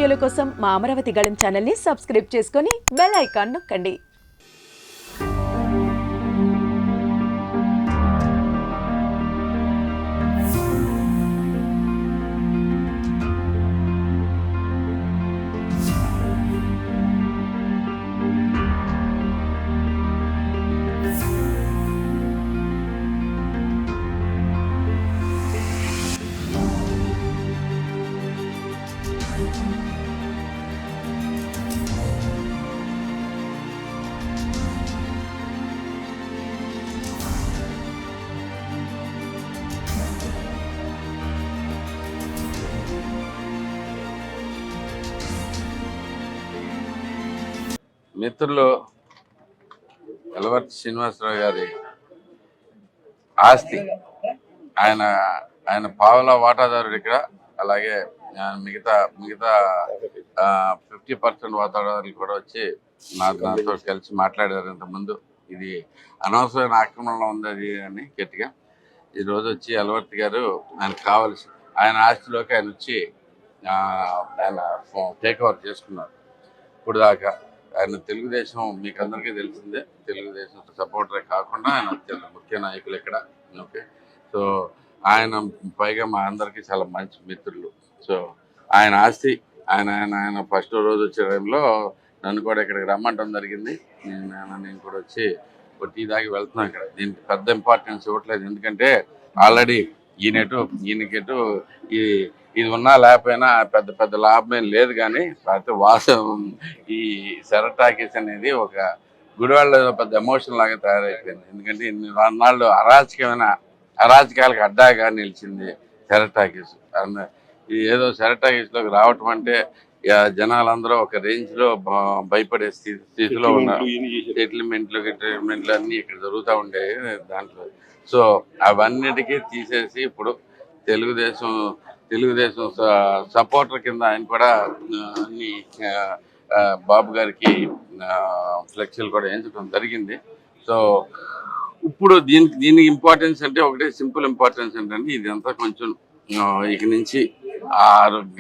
వీడియోల కోసం మా అమరావతి గళం ఛానల్ని సబ్స్క్రైబ్ చేసుకొని బెల్ ఐకాన్ నొక్కండి. మిత్రులు ఎలవర్తి శ్రీనివాసరావు గారి ఆస్తి ఆయన పావుల వాటాదారుడు ఇక్కడ. అలాగే మిగతా 50% వాటాదారులు కూడా వచ్చి నాతో కలిసి మాట్లాడారు ఇంతకుముందు. ఇది అనవసరమైన ఆక్రమణలో ఉంది అది అని గట్టిగా. ఈరోజు వచ్చి ఎలవర్తి గారు ఆయనకు కావాల్సి ఆయన ఆస్తిలోకి ఆయన వచ్చి ఆయన టేక్ ఓవర్ చేసుకున్నారు. ఇప్పుడు దాకా ఆయన తెలుగుదేశం మీకు అందరికీ తెలిసిందే, తెలుగుదేశం సపోర్టరే కాకుండా ఆయన అత్యంత ముఖ్య నాయకులు ఇక్కడ. ఓకే, సో ఆయన పైగా మా అందరికీ చాలా మంచి మిత్రులు. సో ఆయన ఆస్తి ఆయన ఫస్ట్ రోజు వచ్చే టైంలో నన్ను కూడా ఇక్కడికి రమ్మంటం జరిగింది. నేను కూడా వచ్చి ఒక టీ దాగి వెళ్తున్నాను. ఇక్కడ దీనికి పెద్ద ఇంపార్టెన్స్ ఇవ్వట్లేదు, ఎందుకంటే ఆల్రెడీ ఈయనకెటు ఇది ఉన్నా లేకపోయినా పెద్ద లాభమేం లేదు. కానీ వాస్తవం ఈ సెరటాకీస్ అనేది ఒక గుడివాళ్ళలో పెద్ద ఎమోషన్ లాగా తయారైపోయింది. ఎందుకంటే ఇన్ని నాళ్ళు అరాచకాలకు అడ్డాగా నిలిచింది సెరటాకీస్. ఏదో సెరటాకీస్లోకి రావటం అంటే జనాలందరూ ఒక రేంజ్లో భయపడే స్థితిలో ఉన్నారు. సెటిల్మెంట్లు అన్నీ ఇక్కడ జరుగుతూ ఉండేవి దాంట్లో. సో అవన్నిటికీ తీసేసి ఇప్పుడు తెలుగుదేశం సపోర్టర్ కింద ఆయన కూడా అన్ని బాబు గారికి ఫ్లెక్సీలు కూడా వేయించడం జరిగింది. సో ఇప్పుడు దీనికి ఇంపార్టెన్స్ అంటే ఒకటే సింపుల్ ఇంపార్టెన్స్ ఏంటంటే ఇదంతా కొంచెం ఇక నుంచి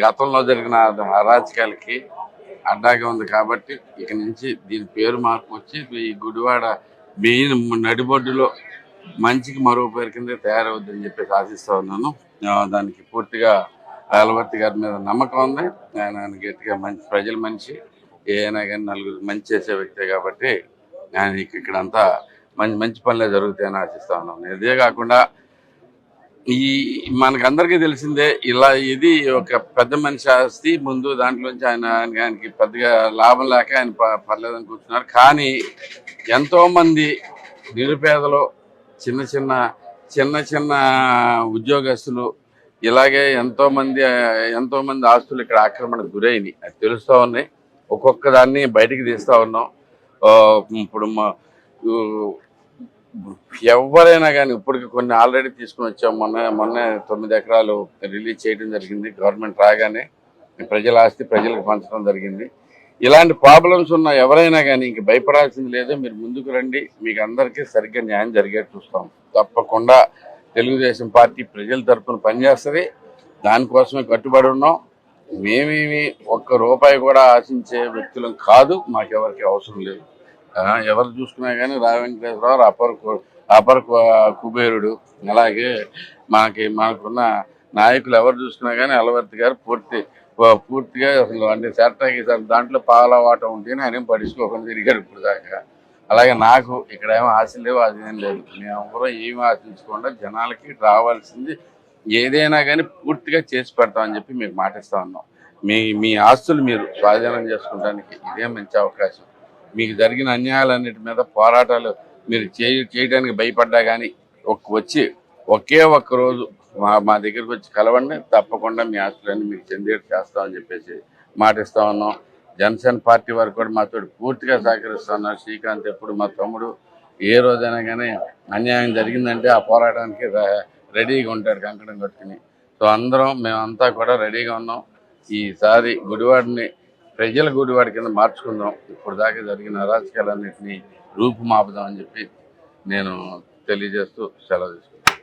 గతంలో జరిగిన అరాచకాలకి అడ్డాగా ఉంది. కాబట్టి ఇక నుంచి దీని పేరు మార్పు వచ్చి ఈ గుడివాడ మెయిన్ నడిబొడ్డులో మంచికి మరో పేరు కింద తయారవుద్దని చెప్పేసి ఆశిస్తూ ఉన్నాను. దానికి పూర్తిగా ఎలవర్తి గారి మీద నమ్మకం ఉంది. ఆయన గట్టిగా మంచి ప్రజల మనిషి, ఏదైనా కానీ నలుగురు మంచి చేసే వ్యక్తే కాబట్టి ఆయన ఇక్కడంతా మంచి పనులే జరుగుతాయని ఆశిస్తూ ఉన్నాను. ఇదే కాకుండా మనకందరికీ తెలిసిందే, ఇది ఒక పెద్ద మనిషి ఆస్తి. ముందు దాంట్లోంచి ఆయనకి పెద్దగా లాభం లేక ఆయన పర్లేదని కూర్చున్నారు. కానీ ఎంతోమంది నిరుపేదలు, చిన్న చిన్న ఉద్యోగస్తులు, ఇలాగే ఎంతోమంది ఆస్తులు ఇక్కడ ఆక్రమణకు గురైనవి. అది తెలుస్తూ ఉన్నాయి. ఒక్కొక్క దాన్ని బయటికి తీస్తూ ఉన్నాం. ఇప్పుడు ఎవరైనా కానీ ఇప్పటికి కొన్ని ఆల్రెడీ తీసుకుని వచ్చాం. మొన్న 9 ఎకరాలు రిలీజ్ చేయడం జరిగింది. గవర్నమెంట్ రాగానే ప్రజల ఆస్తి ప్రజలకు పంచడం జరిగింది. ఇలాంటి ప్రాబ్లమ్స్ ఉన్న ఎవరైనా కానీ ఇంక భయపడాల్సింది లేదు. మీరు ముందుకు రండి, మీకు అందరికీ సరిగ్గా న్యాయం జరిగేట్టు చూస్తాం. తప్పకుండా తెలుగుదేశం పార్టీ ప్రజల తరఫున పనిచేస్తుంది. దానికోసమే కట్టుబడి ఉన్నాం. మేమేమి ఒక్క రూపాయి కూడా ఆశించే వ్యక్తులం కాదు. మాకెవరికి అవసరం లేదు. ఎవరు చూసుకున్నా కానీ వెంకటేశ్వరరావు అపర కుబేరుడు. అలాగే మాకున్న నాయకులు ఎవరు చూసుకున్నా కానీ ఎలవర్తి గారు పూర్తిగా అసలు అంటే సెరటాకి దాంట్లో పాలవాట ఉంటేనే ఆయన పడుచుకోకుండా తిరిగారు ఇప్పుడు దాకా. అలాగే నాకు ఇక్కడ ఏమో ఆశ లేవు, అది ఏం లేదు. మేము ఏమి ఆశించకుండా జనాలకి రావాల్సింది ఏదైనా కానీ పూర్తిగా చేసి పెడతామని చెప్పి మీకు మాటిస్తూ ఉన్నాం. మీ ఆస్తులు మీరు స్వాధీనం చేసుకోవడానికి ఇదే మంచి అవకాశం. మీకు జరిగిన అన్యాయాలన్నిటి మీద పోరాటాలు మీరు చేయడానికి భయపడ్డా కానీ వచ్చి ఒకే ఒక్క రోజు మా దగ్గరికి వచ్చి కలవండి. తప్పకుండా మీ ఆస్తులన్నీ మీకు చెందేట్టు చేస్తామని చెప్పేసి మాటిస్తూ ఉన్నాం. జనసేన పార్టీ వారు కూడా మాతో పూర్తిగా సహకరిస్తూ ఉన్నారు. శ్రీకాంత్ ఎప్పుడు మా తమ్ముడు ఏ రోజైనా కానీ అన్యాయం జరిగిందంటే ఆ పోరాటానికి రెడీగా ఉంటాడు కంకణం కట్టుకుని. సో మేమంతా కూడా రెడీగా ఉన్నాం. ఈసారి గుడివాడిని ప్రజల గుడివాడి కింద మార్చుకుందాం. ఇప్పుడు దాకా జరిగిన అరాచకాలన్నింటినీ రూపుమాపుదామని చెప్పి నేను తెలియజేస్తూ సెలవు తీసుకుంటాను.